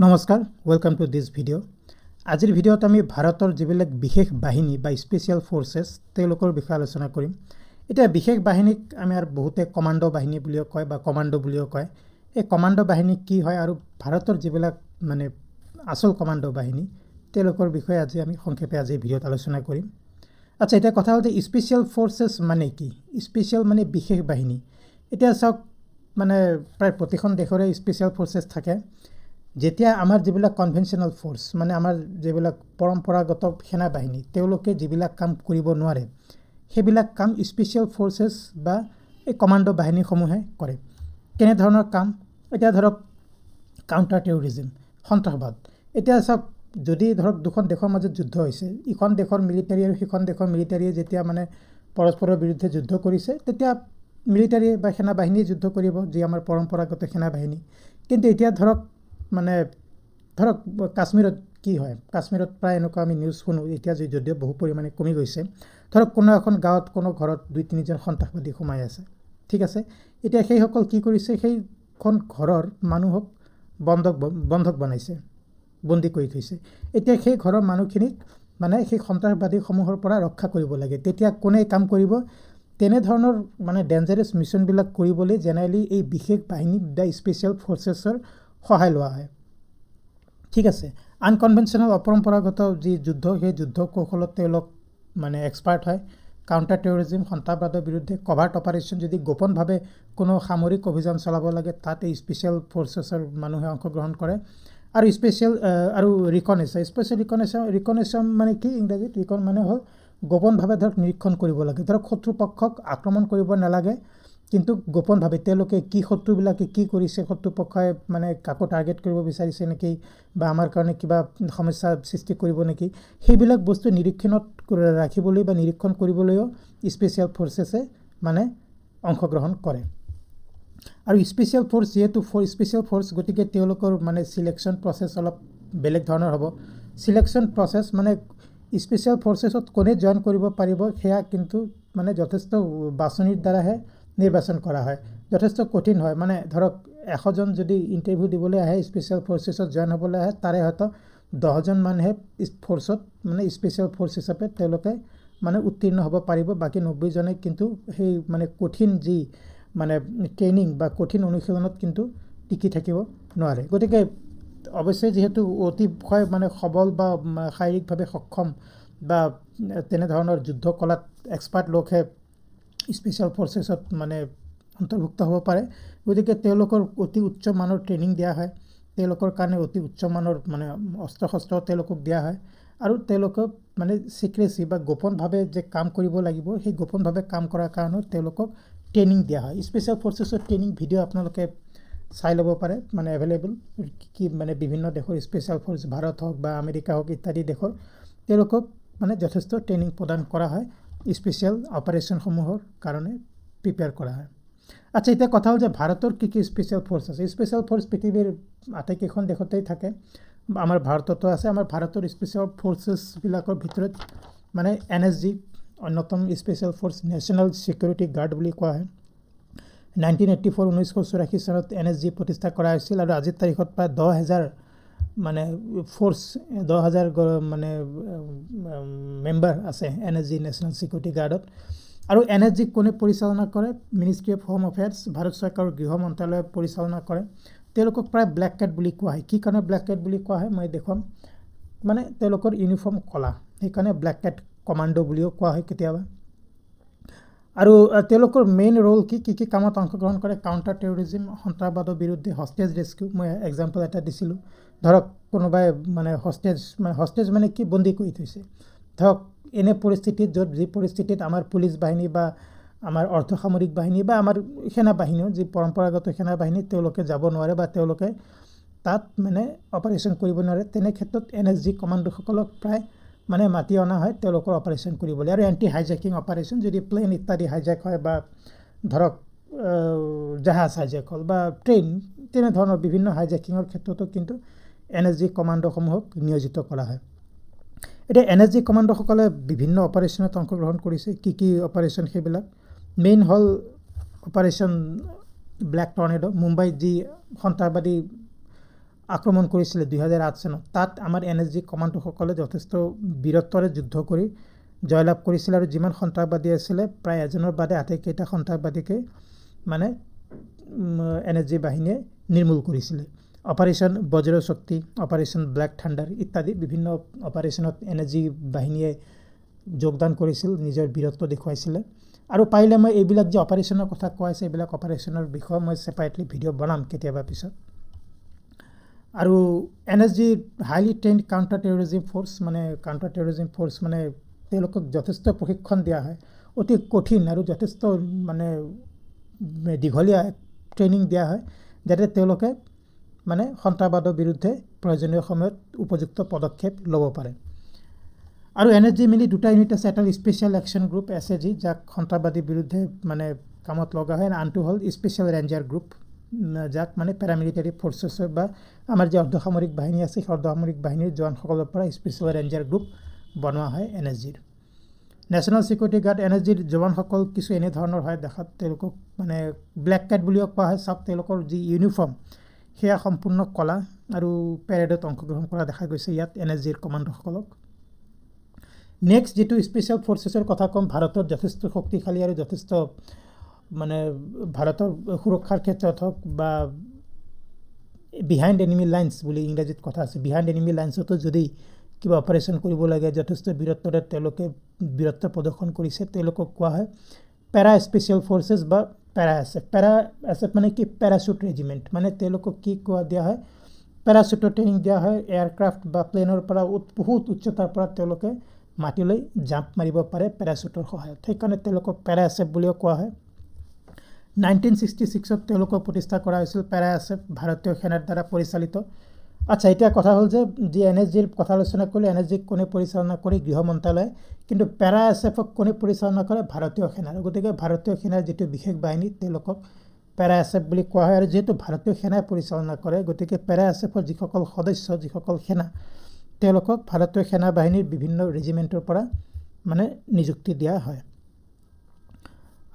নমস্কাৰ welcome to this video' আজিৰ ভিডিঅ'ত আমি ভাৰতৰ যিবিলাক বিশেষ বাহিনী বা স্পেচিয়েল ফ'ৰ্চেছ তেওঁলোকৰ বিষয়ে আলোচনা কৰিম। এতিয়া বিশেষ বাহিনীক আমি আৰু বহুতে কমাণ্ডো বাহিনী বুলিও কয় বা কমাণ্ডো বুলিও কয়। এই কমাণ্ডো বাহিনী কি হয় আৰু ভাৰতৰ যিবিলাক মানে আচল কমাণ্ডো বাহিনী তেওঁলোকৰ বিষয়ে আজি আমি সংক্ষেপে আজি ভিডিঅ'ত আলোচনা কৰিম। আচ্ছা, এতিয়া কথা হ'ল যে স্পেচিয়েল ফ'ৰ্চেছ মানে কি? স্পেচিয়েল মানে বিশেষ বাহিনী। এতিয়া চাওক, মানে প্ৰায় প্ৰতিখন দেশৰে স্পেচিয়েল ফ'ৰ্চেছ থাকে। যেতিয়া আমাৰ যিবিলাক কনভেনশ্যনেল ফ'ৰ্চ মানে আমাৰ যিবিলাক পৰম্পৰাগত সেনা বাহিনী তেওঁলোকে যিবিলাক কাম কৰিব নোৱাৰে সেইবিলাক কাম স্পেচিয়েল ফ'ৰ্চেছ বা এই কমাণ্ডো বাহিনীসমূহে কৰে। কেনেধৰণৰ কাম? এতিয়া ধৰক কাউণ্টাৰ টেৰৰিজিম, সন্ত্ৰাসবাদ। এতিয়া চাওক, যদি ধৰক দুখন দেশৰ মাজত যুদ্ধ হৈছে, ইখন দেশৰ মিলিটাৰী আৰু সিখন দেশৰ মিলিটাৰীয়ে যেতিয়া মানে পৰস্পৰৰ বিৰুদ্ধে যুদ্ধ কৰিছে, তেতিয়া মিলিটাৰীয়ে বা সেনা বাহিনীয়ে যুদ্ধ কৰিব, যি আমাৰ পৰম্পৰাগত সেনা বাহিনী। কিন্তু এতিয়া ধৰক কাশ্মীৰত কি হয়? কাশ্মীৰত প্ৰায় এনেকুৱা আমি নিউজ শুনো, এতিয়া যদিও বহু পৰিমাণে কমি গৈছে। ধৰক কোনো এখন গাঁৱত কোনো ঘৰত 2-3জন সন্ত্ৰাসবাদী সোমাই আছে, ঠিক আছে। এতিয়া সেইসকল কি কৰিছে? সেইখন ঘৰৰ মানুহক বন্ধক বনাইছে, বন্দী কৰি থৈছে। এতিয়া সেই ঘৰৰ মানুহখিনিক মানে সেই সন্ত্ৰাসবাদীসমূহৰ পৰা ৰক্ষা কৰিব লাগে। তেতিয়া কোনে কাম কৰিব? তেনেধৰণৰ মানে ডেঞ্জাৰাছ মিছনবিলাক কৰিবলৈ জেনেৰেলি এই বিশেষ বাহিনী বা স্পেচিয়েল ফ'ৰ্চেছৰ সহায় লোৱা হয়, ঠিক আছে। আনকনভেনশ্যনেল অপৰম্পৰাগত যি যুদ্ধ, সেই যুদ্ধ কৌশলত তেওঁলোক মানে এক্সপাৰ্ট হয়। কাউণ্টাৰ টেৰৰিজিম, সন্ত্ৰাসবাদৰ বিৰুদ্ধে কভাৰ্ট অপাৰেশ্যন, যদি গোপনভাৱে কোনো সামৰিক অভিযান চলাব লাগে তাত এই স্পেচিয়েল ফ'ৰ্চেছৰ মানুহে অংশগ্ৰহণ কৰে। আৰু আৰু স্পেচিয়েল ৰিকনেশ্যন মানে কি? ইংৰাজীত ৰিকন মানে হ'ল গোপনভাৱে ধৰক নিৰীক্ষণ কৰিব লাগে। ধৰক শত্ৰুপক্ষক আক্ৰমণ কৰিব নালাগে, কিন্তু গোপনভাৱে তেওঁলোকে কি শত্ৰুবিলাকে কি কৰিছে, শত্ৰুপক্ষই মানে কাকো টাৰ্গেট কৰিব বিচাৰিছে নেকি বা আমাৰ কাৰণে কিবা সমস্যা সৃষ্টি কৰিব নেকি, সেইবিলাক বস্তু নিৰীক্ষণত ৰাখিবলৈ বা নিৰীক্ষণ কৰিবলৈও স্পেচিয়েল ফ'ৰ্চেছে মানে অংশগ্ৰহণ কৰে। আৰু স্পেচিয়েল ফ'ৰ্চ যিহেতু স্পেচিয়েল ফ'ৰ্চ, গতিকে তেওঁলোকৰ মানে চিলেকশ্যন প্ৰচেছ অলপ বেলেগ ধৰণৰ হ'ব। চিলেকশ্যন প্ৰচেছ মানে স্পেচিয়েল ফ'ৰ্চেছত কোনে জইন কৰিব পাৰিব সেয়া কিন্তু মানে যথেষ্ট বাছনিৰ দ্বাৰাহে নিৰ্বাচন কৰা হয়। যথেষ্ট কঠিন হয়। মানে ধৰক 100জন যদি ইণ্টাৰভিউ দিবলৈ আহে, স্পেচিয়েল ফ'ৰ্চেছত জইন হ'বলৈ আহে, তাৰে হয়তো 10জন মানুহে ফ'ৰ্চত মানে স্পেচিয়েল ফ'ৰ্চ হিচাপে তেওঁলোকে মানে উত্তীৰ্ণ হ'ব পাৰিব। বাকী 90জনে কিন্তু সেই মানে কঠিন যি মানে ট্ৰেইনিং বা কঠিন অনুশীলনত কিন্তু টিকি থাকিব নোৱাৰে। গতিকে অৱশ্যে যিহেতু অতিশয় মানে সবল বা শাৰীৰিকভাৱে সক্ষম বা তেনেধৰণৰ যুদ্ধ কলাত এক্সপাৰ্ট লোকহে স্পেচিয়েল ফ'ৰ্চেছত মানে অন্তৰ্ভুক্ত হ'ব পাৰে, গতিকে তেওঁলোকৰ অতি উচ্চ মানৰ ট্ৰেইনিং দিয়া হয়। তেওঁলোকৰ কাৰণে অতি উচ্চ মানৰ মানে অস্ত্ৰ শস্ত্ৰ তেওঁলোকক দিয়া হয়। আৰু তেওঁলোকক মানে চিক্ৰেচি বা গোপনভাৱে যে কাম কৰিব লাগিব, সেই গোপনভাৱে কাম কৰাৰ কাৰণেও তেওঁলোকক ট্ৰেইনিং দিয়া হয়। স্পেচিয়েল ফ'ৰ্চেছৰ ট্ৰেইনিং ভিডিঅ' আপোনালোকে চাই ল'ব পাৰে, মানে এভেইলেবল কি মানে বিভিন্ন দেশৰ স্পেচিয়েল ফ'ৰ্চ, ভাৰত হওক বা আমেৰিকা হওক ইত্যাদি দেশৰ, তেওঁলোকক মানে যথেষ্ট ট্ৰেইনিং প্ৰদান কৰা হয়, স্পেচিয়েল অপাৰেশ্যনসমূহৰ কাৰণে প্ৰিপেয়াৰ কৰা হয়। আচ্ছা, এতিয়া কথা হ'ল যে ভাৰতৰ কি কি স্পেচিয়েল ফ'ৰ্চ আছে? স্পেচিয়েল ফ'ৰ্চ পৃথিৱীৰ আটাইকেইখন দেশতেই থাকে, আমাৰ ভাৰততো আছে। আমাৰ ভাৰতৰ স্পেচিয়েল ফ'ৰ্চেছবিলাকৰ ভিতৰত মানে NSG অন্যতম special force, national security guard বুলি কোৱা হয়। 1984 চনত NSG প্ৰতিষ্ঠা কৰা হৈছিল আৰু আজিৰ তাৰিখত প্ৰায় 10,000 মানে ফ'ৰ্চ, 10,000 মানে মেম্বাৰ আছে NSG নেশ্যনেল ছিকিউৰিটি গাৰ্ডত। আৰু NSG কোনে পৰিচালনা কৰে? Ministry of home affairs, Bharat চৰকাৰৰ গৃহ মন্ত্ৰালয়ে পৰিচালনা কৰে। তেওঁলোকক প্ৰায় ব্লেক কেট বুলি কোৱা হয়। কি কাৰণে ব্লেক কেট বুলি কোৱা হয় মই দেখুৱাম। মানে তেওঁলোকৰ ইউনিফৰ্ম ক'লা, সেইকাৰণে ব্লেক কেট কমাণ্ডো বুলিও কোৱা হয় কেতিয়াবা। আৰু তেওঁলোকৰ মেইন ৰোল কি কি কামত অংশগ্ৰহণ কৰে? কাউণ্টাৰ টেৰৰিজিম, সন্ত্ৰাসবাদৰ বিৰুদ্ধে, হষ্টেজ ৰেস্কিউ। মই এক্সাম্পল এটা দিছিলোঁ, ধৰক কোনোবাই মানে হষ্টেজ মানে কি? বন্দী কৰি থৈছে। ধৰক এনে পৰিস্থিতিত যি পৰিস্থিতিত আমাৰ পুলিচ বাহিনী বা আমাৰ অৰ্ধসামৰিক বাহিনী বা আমাৰ সেনা বাহিনীও, যি পৰম্পৰাগত সেনা বাহিনী, তেওঁলোকে যাব নোৱাৰে বা তেওঁলোকে তাত মানে অপাৰেশ্যন কৰিব নোৱাৰে, তেনে ক্ষেত্ৰত NSG কমাণ্ডোসকলক প্ৰায় মানে মাতি অনা হয় তেওঁলোকৰ অপাৰেশ্যন কৰিবলৈ। আৰু এণ্টি হাইজেকিং অপাৰেশ্যন, যদি প্লেন ইত্যাদি হাইজেক হয় বা ধৰক জাহাজ হাইজেক হ'ল বা ট্ৰেইন, তেনেধৰণৰ বিভিন্ন হাইজেকিঙৰ ক্ষেত্ৰতো কিন্তু NSG কমাণ্ডোসমূহক নিয়োজিত কৰা হয়। এতিয়া NSG কমাণ্ডোসকলে বিভিন্ন অপাৰেশ্যনত অংশগ্ৰহণ কৰিছে। কি অপাৰেশ্যন? সেইবিলাক মেইন হ'ল অপাৰেশ্যন ব্লেক টৰ্নেডো, মুম্বাইত যি সন্ত্ৰাসবাদী আক্ৰমণ কৰিছিলে 2008 চনত। তাত আমাৰ NSG কমাণ্ডোসকলে যথেষ্ট বীৰত্বৰে যুদ্ধ কৰি জয়লাভ কৰিছিল আৰু যিমান সন্ত্ৰাসবাদী আছিলে প্ৰায় এজনৰ বাদে আটাইকেইটা সন্ত্ৰাসবাদীকে মানে NSG বাহিনীয়ে নিৰ্মূল কৰিছিলে। অপাৰেশ্যন বজ্ৰ শক্তি, অপাৰেশ্যন ব্লেক থাণ্ডাৰ ইত্যাদি বিভিন্ন অপাৰেশ্যনত NSG বাহিনীয়ে যোগদান কৰিছিল, নিজৰ বীৰত্ব দেখুৱাইছিলে। আৰু পাৰিলে মই এইবিলাক যে অপাৰেশ্যনৰ কথা কোৱা হৈছে এইবিলাক অপাৰেশ্যনৰ বিষয়ে মই ছেপাৰেটলি ভিডিঅ' বনাম কেতিয়াবা পিছত। আৰু NSG highly trained counter terrorism force, মানে কাউণ্টাৰ টেৰৰিজিম ফ'ৰ্চ মানে তেওঁলোকক যথেষ্ট প্ৰশিক্ষণ দিয়া হয়, অতি কঠিন আৰু যথেষ্ট মানে দীঘলীয়া ট্ৰেইনিং দিয়া হয়, যাতে তেওঁলোকে মানে সন্ত্ৰাসবাদৰ বিৰুদ্ধে প্ৰয়োজনীয় সময়ত উপযুক্ত পদক্ষেপ ল'ব পাৰে। আৰু NSG মিলি দুটা ইউনিট আছে, এটা স্পেচিয়েল একশ্যন গ্ৰুপ SAG, যাক সন্ত্ৰাসবাদীৰ বিৰুদ্ধে মানে কামত লগা হয়, আনটো হ'ল স্পেচিয়েল ৰেঞ্জাৰ গ্ৰুপ, যাক মানে পেৰামিলিটাৰী ফ'ৰ্চেছ বা আমাৰ যে অৰ্ধসামৰিক বাহিনী আছে সেই অৰ্ধসামৰিক বাহিনীৰ জোৱানসকলৰ পৰা স্পেচিয়েল ৰেঞ্জাৰ গ্ৰুপ বনোৱা হয় NSGৰ। নেশ্যনেল ছিকিউৰিটি গাৰ্ড NSGৰ জোৱানসকল কিছু এনেধৰণৰ হয় দেখাত, তেওঁলোকক মানে ব্লেক কেট বুলিও কোৱা হয়। চাওক তেওঁলোকৰ যি ইউনিফৰ্ম সেয়া সম্পূৰ্ণ ক'লা আৰু পেৰেডত অংশগ্ৰহণ কৰা দেখা গৈছে ইয়াত NSGৰ কমাণ্ডোসকলক। নেক্সট যিটো স্পেচিয়েল ফ'ৰ্চেছৰ কথা ক'ম, ভাৰতত যথেষ্ট শক্তিশালী আৰু যথেষ্ট মানে ভাৰতৰ সুৰক্ষাৰ ক্ষেত্ৰত হওক বা বিহাইণ্ড এনিমি লাইন্স বুলি ইংৰাজীত কথা আছে, বিহাইণ্ড এনিমি লাইন্সতো যদি কিবা অপাৰেশ্যন কৰিব লাগে যথেষ্ট বীৰত্বৰে তেওঁলোকে বীৰত্ব প্ৰদৰ্শন কৰিছে, তেওঁলোকক কোৱা হয় পেৰা স্পেচিয়েল ফ'ৰ্চেছ বা পেৰা SF। পেৰা SF মানে কি পেৰাচুট ৰেজিমেণ্ট, মানে তেওঁলোকক কি কোৱা দিয়া হয়, পেৰাচুটৰ ট্ৰেইনিং দিয়া হয়। এয়াৰক্ৰাফ্ট বা প্লেনৰ পৰা বহুত উচ্চতাৰ পৰা তেওঁলোকে মাটিলৈ জাম্প মাৰিব পাৰে পেৰাচুটৰ সহায়ত, সেইকাৰণে তেওঁলোকক পেৰা SF বুলিও কোৱা হয়। 1966 তেওঁলোকক প্ৰতিষ্ঠা কৰা হৈছিল পেৰা SF, ভাৰতীয় সেনাৰ দ্বাৰা পৰিচালিত। আচ্ছা, এতিয়া কথা হ'ল যে যি NSGৰ কথা আলোচনা কৰিলে, NSGক কোনে পৰিচালনা কৰে, গৃহ মন্ত্ৰালয়, কিন্তু পেৰা SFক কোনে পৰিচালনা কৰে, ভাৰতীয় সেনাৰ। গতিকে ভাৰতীয় সেনাৰ যিটো বিশেষ বাহিনী তেওঁলোকক পেৰা SF বুলি কোৱা হয়। আৰু যিহেতু ভাৰতীয় সেনাই পৰিচালনা কৰে গতিকে পেৰা SFৰ যিসকল সদস্য, যিসকল সেনা, তেওঁলোকক ভাৰতীয় সেনা বাহিনীৰ বিভিন্ন ৰেজিমেণ্টৰ পৰা মানে নিযুক্তি দিয়া হয়।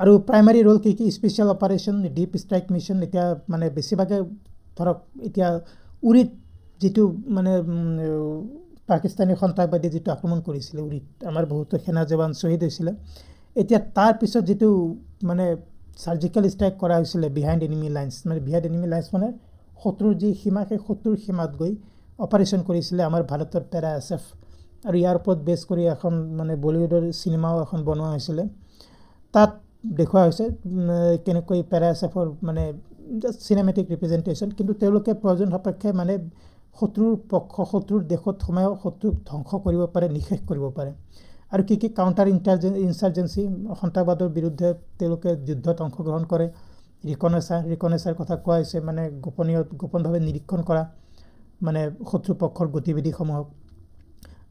আৰু প্ৰাইমাৰী ৰোল কি কি, special operation, deep strike mission. এতিয়া মানে বেছিভাগে ধৰক এতিয়া উৰিত যিটো মানে পাকিস্তানী সন্ত্ৰাসবাদী যিটো আক্ৰমণ কৰিছিলে উৰিত, আমাৰ বহুতো সেনা জৱান শ্বহীদ হৈছিলে। এতিয়া তাৰপিছত যিটো মানে চাৰ্জিকেল ষ্ট্ৰাইক কৰা হৈছিলে বিহাইণ্ড এনিমি লাইন্স, মানে বিহাইণ্ড এনিমি লাইন্স মানে শত্ৰুৰ যি সীমা, সেই শত্ৰুৰ সীমাত গৈ অপাৰেশ্যন কৰিছিলে আমাৰ ভাৰতৰ পেৰা SF। আৰু ইয়াৰ ওপৰত বেছ কৰি এখন মানে বলিউডৰ চিনেমাও এখন বনোৱা হৈছিলে, তাত দেখুওৱা হৈছে কেনেকৈ পেৰা SFৰ মানে জাষ্ট চিনেমেটিক ৰিপ্ৰেজেণ্টেশ্যন, কিন্তু তেওঁলোকে প্ৰয়োজন সাপেক্ষে মানে শত্ৰুৰ দেশত সোমায়ো শত্ৰুক ধ্বংস কৰিব পাৰে, নিঃশেষ কৰিব পাৰে। আৰু কি কাউণ্টাৰ ইনচাৰ্জেঞ্চি, সন্ত্ৰাসবাদৰ বিৰুদ্ধে তেওঁলোকে যুদ্ধত অংশগ্ৰহণ কৰে। ৰিকনেচাৰ কথা কোৱা হৈছে, মানে গোপনভাৱে নিৰীক্ষণ কৰা, মানে শত্ৰুপক্ষৰ গতিবিধিসমূহক,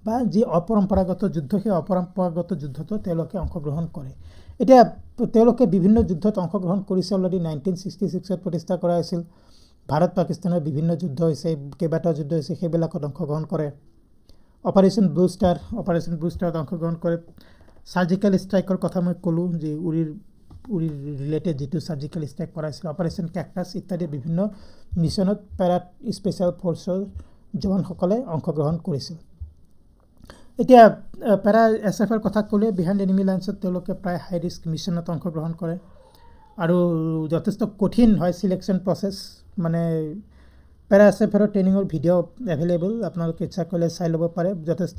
বা যি অপৰম্পৰাগত যুদ্ধ সেই অপৰম্পৰাগত যুদ্ধতো তেওঁলোকে অংশগ্ৰহণ কৰে। এতিয়া তেওঁলোকে বিভিন্ন যুদ্ধত অংশগ্ৰহণ কৰিছে অলৰেডি। 1966 প্ৰতিষ্ঠা কৰা হৈছিল। ভাৰত পাকিস্তানৰ বিভিন্ন যুদ্ধ হৈছে, কেইবাটাও যুদ্ধ হৈছে, সেইবিলাকত অংশগ্ৰহণ কৰে। অপাৰেশ্যন ব্লু ষ্টাৰত অংশগ্ৰহণ কৰে। চাৰ্জিকেল ষ্ট্ৰাইকৰ কথা মই ক'লোঁ, যে উৰিৰ ৰিলেটেড যিটো চাৰ্জিকেল ষ্ট্ৰাইক কৰা হৈছিল, অপাৰেশ্যন কেকটাছ ইত্যাদি বিভিন্ন মিছনত পেৰা স্পেচিয়েল ফ'ৰ্চৰ জোৱানসকলে অংশগ্ৰহণ কৰিছিল। এতিয়া পেৰা SFৰ কথা ক'লে বিহাইণ্ড এনিমি লাইন্সত তেওঁলোকে প্ৰায় হাই ৰিস্ক মিছনত অংশগ্ৰহণ কৰে আৰু যথেষ্ট কঠিন হয় চিলেকশ্যন প্ৰচেছ। মানে পেৰা SFৰ ট্ৰেইনিঙৰ ভিডিঅ' এভেইলেবল, আপোনালোকে ইচ্ছা কৰিলে চাই ল'ব পাৰে। যথেষ্ট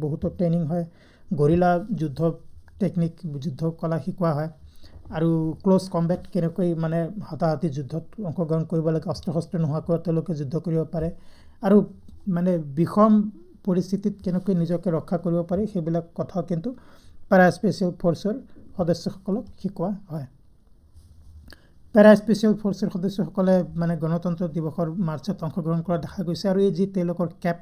বহুতো ট্ৰেইনিং হয়, গৰিলা যুদ্ধ টেকনিক, যুদ্ধ কলা শিকোৱা হয়, আৰু ক্ল'জ কম্বেট কেনেকৈ মানে হতাহতি যুদ্ধত অংশগ্ৰহণ কৰিব লাগে, অস্ত্ৰ শস্ত্ৰ নোহোৱাকৈ তেওঁলোকে যুদ্ধ কৰিব পাৰে, আৰু মানে বিষম পৰিস্থিতিত কেনেকৈ নিজকে ৰক্ষা কৰিব পাৰি, সেইবিলাক কথাও কিন্তু পেৰা স্পেচিয়েল ফ'ৰ্চৰ সদস্যসকলক শিকোৱা হয়। পেৰা স্পেচিয়েল ফ'ৰ্চৰ সদস্যসকলে মানে গণতন্ত্ৰ দিৱসৰ মাৰ্চত অংশগ্ৰহণ কৰা দেখা গৈছে। আৰু এই যি তেওঁলোকৰ কেপ,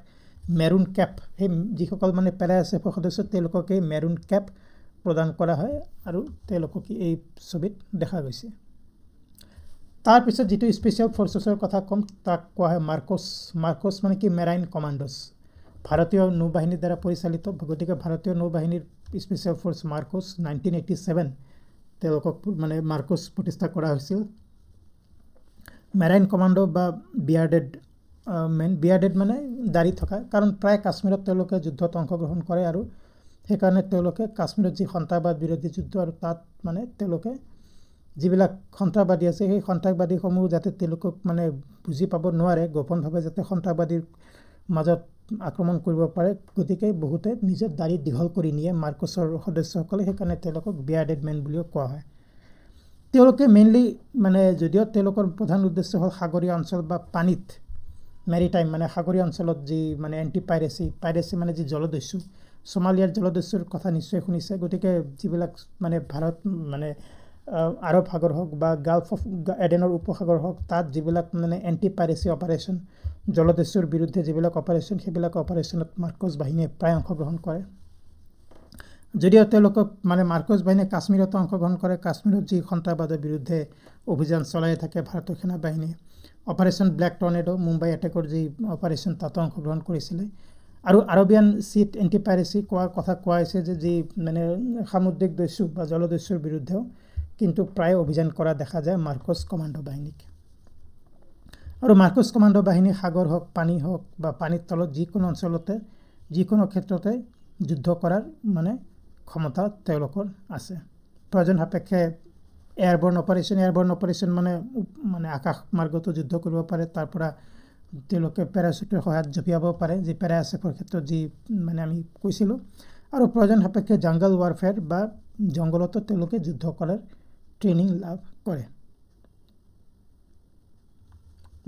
মেৰুন কেপ, সেই যিসকল মানে পেৰা SFৰ সদস্য তেওঁলোকক এই মেৰুন কেপ প্ৰদান কৰা হয়, আৰু তেওঁলোকক এই ছবিত দেখা গৈছে। তাৰপিছত যিটো স্পেচিয়েল ফ'ৰ্চেছৰ কথা ক'ম, তাক কোৱা হয় মাৰ্কোছ মানে কি মেৰাইন কমাণ্ডোছ, ভাৰতীয় নৌবাহিনীৰ দ্বাৰা পৰিচালিত। গতিকে ভাৰতীয় নৌবাহিনীৰ স্পেচিয়েল ফ'ৰ্চ মাৰ্কোছ 1987 তেওঁলোকক মানে মাৰ্কোছ প্ৰতিষ্ঠা কৰা হৈছিল। মেৰাইন কমাণ্ডো বা বিয়াৰ্ডেড মেন বিয়াৰ্ডেড মানে দাড়ি থকা, কাৰণ প্ৰায় কাশ্মীৰত তেওঁলোকে যুদ্ধত অংশগ্ৰহণ কৰে আৰু সেইকাৰণে তেওঁলোকে কাশ্মীৰত যি সন্ত্ৰাসবাদ বিৰোধী যুদ্ধ আৰু তাত মানে তেওঁলোকে যিবিলাক সন্ত্ৰাসবাদী আছে সেই সন্ত্ৰাসবাদীসমূহ যাতে তেওঁলোকক মানে বুজি পাব নোৱাৰে, গোপনভাৱে যাতে সন্ত্ৰাসবাদীৰ মাজত আক্ৰমণ কৰিব পাৰে, গতিকে বহুতে নিজৰ দাড়ি দীঘল কৰি নিয়ে মাৰ্কছৰ সদস্যসকলে, সেইকাৰণে তেওঁলোকক বিয়াৰ্ডেড মেন বুলিও কোৱা হয়। তেওঁলোকে মেইনলি মানে যদিও তেওঁলোকৰ প্ৰধান উদ্দেশ্য হ'ল সাগৰীয় অঞ্চল বা পানীত মেৰিটাইম মানে সাগৰীয় অঞ্চলত যি মানে এণ্টি পাইৰেচি মানে যি জলদস্যু, সোমালিয়াৰ জলদস্যুৰ কথা নিশ্চয় শুনিছে, গতিকে যিবিলাক মানে ভাৰত মানে আৰৱ সাগৰ হওক বা গাল্ফ অফ এডেনৰ উপসাগৰ হওক, তাত যিবিলাক মানে এণ্টি পাইৰেচি অপাৰেশ্যন, জলদস্যুৰ বিৰুদ্ধে যিবিলাক অপাৰেশ্যন, সেইবিলাক অপাৰেশ্যনত মাৰ্কছ বাহিনীয়ে প্ৰায় অংশগ্ৰহণ কৰে। যদিও তেওঁলোকক মানে মাৰ্কছ বাহিনীয়ে কাশ্মীৰতো অংশগ্ৰহণ কৰে, কাশ্মীৰত যি সন্ত্ৰাসবাদৰ বিৰুদ্ধে অভিযান চলাই থাকে ভাৰতীয় সেনাবাহিনীয়ে, অপাৰেশ্যন ব্লেক টৰ্নেডো, মুম্বাই এটেকৰ যি অপাৰেশ্যন তাতো অংশগ্ৰহণ কৰিছিলে। আৰু আৰবিয়ান চিট এণ্টি পাইৰেচি কথা কোৱা হৈছে যে যি মানে সামুদ্ৰিক দস্যু বা জলদস্যুৰ বিৰুদ্ধেও কিন্তু প্ৰায় অভিযান কৰা দেখা যায় মাৰ্কছ কমাণ্ডো বাহিনীক। আৰু মাৰ্কছ কমাণ্ডো বাহিনী সাগৰ হওক, পানী হওক বা পানীৰ তলত যিকোনো অঞ্চলতে যিকোনো ক্ষেত্ৰতে যুদ্ধ কৰাৰ মানে ক্ষমতা তেওঁলোকৰ আছে। প্ৰয়োজন সাপেক্ষে এয়াৰবৰ্ণ অপাৰেশ্যন মানে আকাশ মাৰ্গতো যুদ্ধ কৰিব পাৰে, তাৰ পৰা তেওঁলোকে পেৰাচুটৰ সহায়ত জঁপিয়াব পাৰে, যি পেৰাএছএফৰ ক্ষেত্ৰত যি মানে আমি কৈছিলোঁ। আৰু প্ৰয়োজন সাপেক্ষে জাংগল ৱাৰফেয়াৰ বা জংঘলতো তেওঁলোকে যুদ্ধ কৰাৰ ট্ৰেইনিং লাভ কৰে।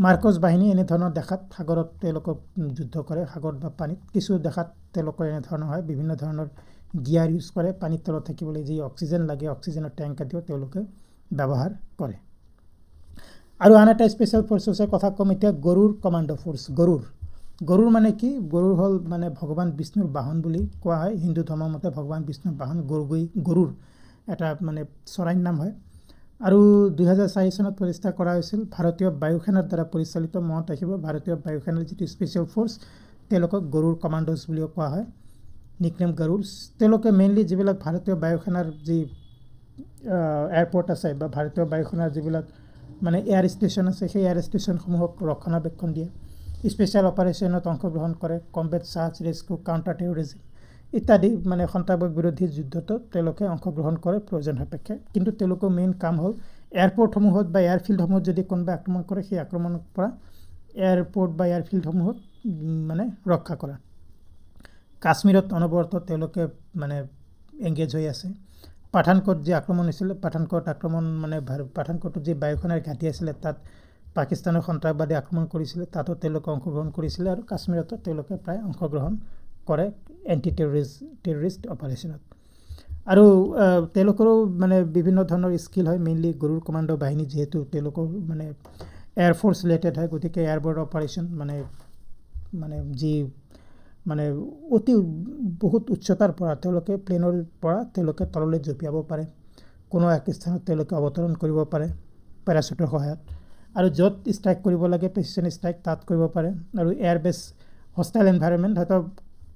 মাৰ্কছ বাহিনী এনেধৰণৰ দেখাত সাগৰত তেওঁলোকক যুদ্ধ কৰে, সাগৰ বা পানীত কিছু দেখাত তেওঁলোকৰ এনেধৰণৰ হয়, বিভিন্ন ধৰণৰ গিয়াৰ ইউজ কৰে, পানীৰ তলত থাকিবলৈ যি অক্সিজেন লাগে, অক্সিজেনৰ টেংক আদিও তেওঁলোকে ব্যৱহাৰ কৰে। আৰু আন এটা স্পেচিয়েল ফ'ৰ্চেছৰ কথা ক'ম এতিয়া, গৰুৰ কমাণ্ডো ফ'ৰ্চ। গৰুৰ মানে কি? গৰুৰ হ'ল মানে ভগৱান বিষ্ণুৰ বাহন বুলি কোৱা হয়, হিন্দু ধৰ্মৰ মতে ভগৱান বিষ্ণুৰ বাহন গৰুৰ এটা মানে চৰাইৰ নাম হয়। আৰু 2004 চনত প্ৰতিষ্ঠা কৰা হৈছিল, ভাৰতীয় বায়ুসেনাৰ দ্বাৰা পৰিচালিত। মনত ৰাখিব, ভাৰতীয় বায়ুসেনাৰ যিটো স্পেচিয়েল ফ'ৰ্চ তেওঁলোকক গৰুৰ কমাণ্ডোজ বুলিও কোৱা হয়, নিকনেম গৰুৰ। তেওঁলোকে মেইনলি যিবিলাক ভাৰতীয় বায়ুসেনাৰ যি এয়াৰপৰ্ট আছে বা ভাৰতীয় বায়ুসেনাৰ যিবিলাক মানে এয়াৰ ষ্টেচন আছে, সেই এয়াৰ ষ্টেচনসমূহক ৰক্ষণাবেক্ষণ দিয়ে, স্পেচিয়েল অপাৰেশ্যনত অংশগ্ৰহণ কৰে, combat charge, rescue, counter terrorism ইত্যাদি মানে সন্ত্ৰাসবাদ বিৰোধী যুদ্ধতো তেওঁলোকে অংশগ্ৰহণ কৰে প্ৰয়োজন সাপেক্ষে। কিন্তু তেওঁলোকৰ মেইন কাম হ'ল এয়াৰপৰ্টসমূহত বা এয়াৰফিল্ডসমূহত যদি কোনোবাই আক্ৰমণ কৰে, সেই আক্ৰমণৰ পৰা এয়াৰপৰ্ট বা এয়াৰফিল্ডসমূহত মানে ৰক্ষা কৰা। কাশ্মীৰত অনবৰত তেওঁলোকে মানে এংগেজ হৈ আছে। পাঠানকোট যি আক্ৰমণ হৈছিল, পাঠানকোট আক্ৰমণ মানে পাঠানকোটত যি বায়ুসেনাৰ ঘাটি আছিলে, তাত পাকিস্তানৰ সন্ত্ৰাসবাদী আক্ৰমণ কৰিছিলে, তাতো তেওঁলোকে অংশগ্ৰহণ কৰিছিলে। আৰু কাশ্মীৰতো তেওঁলোকে প্ৰায় অংশগ্ৰহণ কৰে এণ্টি টেৰৰিষ্ট অপাৰেশ্যনত। আৰু তেওঁলোকৰো মানে বিভিন্ন ধৰণৰ স্কিল হয়, মেইনলি গৰুৰ কমাণ্ডো বাহিনী যিহেতু তেওঁলোকৰ মানে এয়াৰফ'ৰ্চ ৰিলেটেড হয়, গতিকে এয়াৰবৰ্ড অপাৰেশ্যন মানে যি মানে অতি বহুত উচ্চতাৰ পৰা তেওঁলোকে প্লেনৰ পৰা তেওঁলোকে তললৈ জঁপিয়াব পাৰে, কোনো এক স্থানত তেওঁলোকে অৱতৰণ কৰিব পাৰে পেৰাচুটৰ সহায়ত। আৰু য'ত ষ্ট্ৰাইক কৰিব লাগে, প্ৰিচিছন ষ্ট্ৰাইক, তাত কৰিব পাৰে। আৰু এয়াৰবেছ হষ্টাইল এনভাইৰনমেণ্ট, হয়তো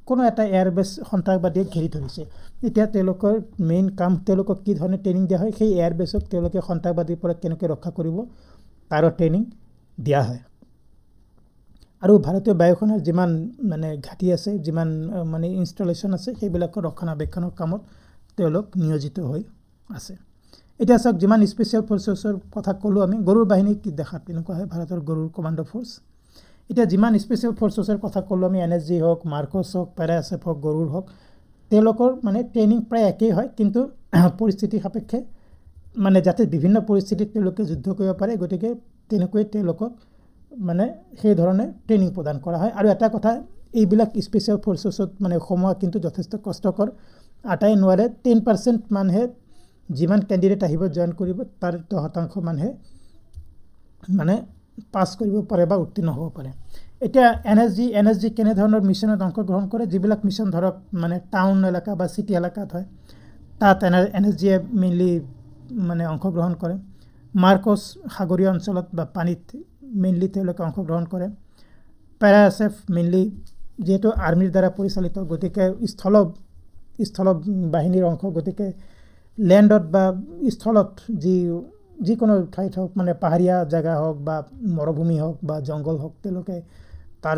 কোনো এটা এয়াৰবেছ সন্ত্ৰাসবাদীয়ে ঘেৰি ধৰিছে, এতিয়া তেওঁলোকৰ মেইন কাম, তেওঁলোকক কি ধৰণে ট্ৰেইনিং দিয়া হয়, সেই এয়াৰবেছক তেওঁলোকে সন্ত্ৰাসবাদীৰ পৰা কেনেকৈ ৰক্ষা কৰিব তাৰো ট্ৰেইনিং দিয়া হয়। আৰু ভাৰতীয় বায়ুসেনাৰ যিমান মানে ঘাটি আছে, যিমান মানে ইনষ্টলেশ্যন আছে, সেইবিলাকৰ ৰক্ষণাবেক্ষণৰ কামত তেওঁলোক নিয়োজিত হৈ আছে। এতিয়া চাওক, যিমান স্পেচিয়েল ফ'ৰ্চেছৰ কথা ক'লোঁ আমি, গৰুৰ বাহিনী কি দেখাত এনেকুৱা হয়, ভাৰতৰ গৰুৰ কমাণ্ডো ফ'ৰ্চ। এতিয়া যিমান স্পেচিয়েল ফ'ৰ্চেছৰ কথা ক'লোঁ আমি, NSG হওক, মাৰ্কছ হওক, পেৰাএছএফ হওক, গৰুৰ হওক, তেওঁলোকৰ মানে ট্ৰেইনিং প্ৰায় একেই হয়, কিন্তু পৰিস্থিতি সাপেক্ষে মানে যাতে বিভিন্ন পৰিস্থিতিত তেওঁলোকে যুদ্ধ কৰিব পাৰে, গতিকে তেনেকৈ তেওঁলোকক মানে সেই ধৰণে ট্ৰেইনিং প্ৰদান কৰা হয়। আৰু এটা কথা, এইবিলাক স্পেচিয়েল ফ'ৰ্চেছত মানে সোমোৱা কিন্তু যথেষ্ট কষ্টকৰ, আটাই নোৱাৰে। 10% মানুহে যিমান কেণ্ডিডেট আহিব জইন কৰিব, তাৰ 10% মানুহে মানে পাছ কৰিব পাৰে বা উত্তীৰ্ণ হ'ব পাৰে। এতিয়া NSG কেনেধৰণৰ মিছনত অংশগ্ৰহণ কৰে, যিবিলাক মিছন ধৰক মানে টাউন এলেকা বা চিটি এলেকাত হয়, তাত NSGয়ে মেইনলি মানে অংশগ্ৰহণ কৰে। মাৰ্কছ সাগৰীয় অঞ্চলত বা পানীত মেইনলি তেওঁলোকে অংশগ্ৰহণ কৰে। পেৰাএছএফ মেইনলি যিহেতু আৰ্মিৰ দ্বাৰা পৰিচালিত, গতিকে স্থল বাহিনীৰ অংশ, গতিকে লেণ্ডত বা স্থলত যিকোনো ঠাইত হওক, মানে পাহাৰীয়া জেগা হওক বা মৰুভূমি হওক বা জংঘল হওক, তেওঁলোকে তাৰ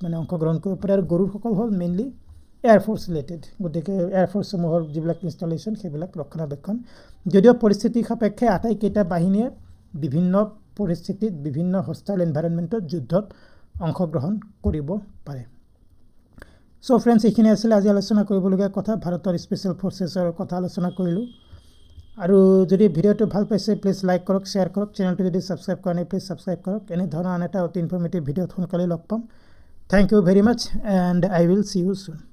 মানে অংশগ্ৰহণ কৰিব পাৰে আৰু গৰুসকল হ'ল মেইনলি এয়াৰফ'ৰ্চ ৰিলেটেড গতিকে এয়াৰফ'ৰ্চসমূহৰ যিবিলাক ইনষ্টলেশ্যন সেইবিলাক ৰক্ষণাবেক্ষণ যদিও পৰিস্থিতি সাপেক্ষে আটাইকেইটা বাহিনীয়ে বিভিন্ন পৰিস্থিতিত বিভিন্ন হষ্টাইল এনভাইৰনমেণ্টত যুদ্ধত অংশগ্ৰহণ কৰিব পাৰে চ' ফ্ৰেণ্ডছ এইখিনি আছিলে আজি আলোচনা কৰিবলগীয়া কথা ভাৰতৰ স্পেচিয়েল ফ'ৰ্চেছৰ কথা আলোচনা কৰিলোঁ আৰু যদি ভিডিঅ'টো ভাল পাইছে প্লিজ লাইক কৰক শ্বেয়াৰ কৰক চেনেলটো যদি ছাবস্ক্ৰাইব কৰা নাই প্লিজ ছাবস্ক্ৰাইব কৰক এনেধৰণৰ আন এটা অতি ইনফৰ্মেটিভ ভিডিঅ'ত সোনকালে লগ পাম thank you very much and I will see you চুন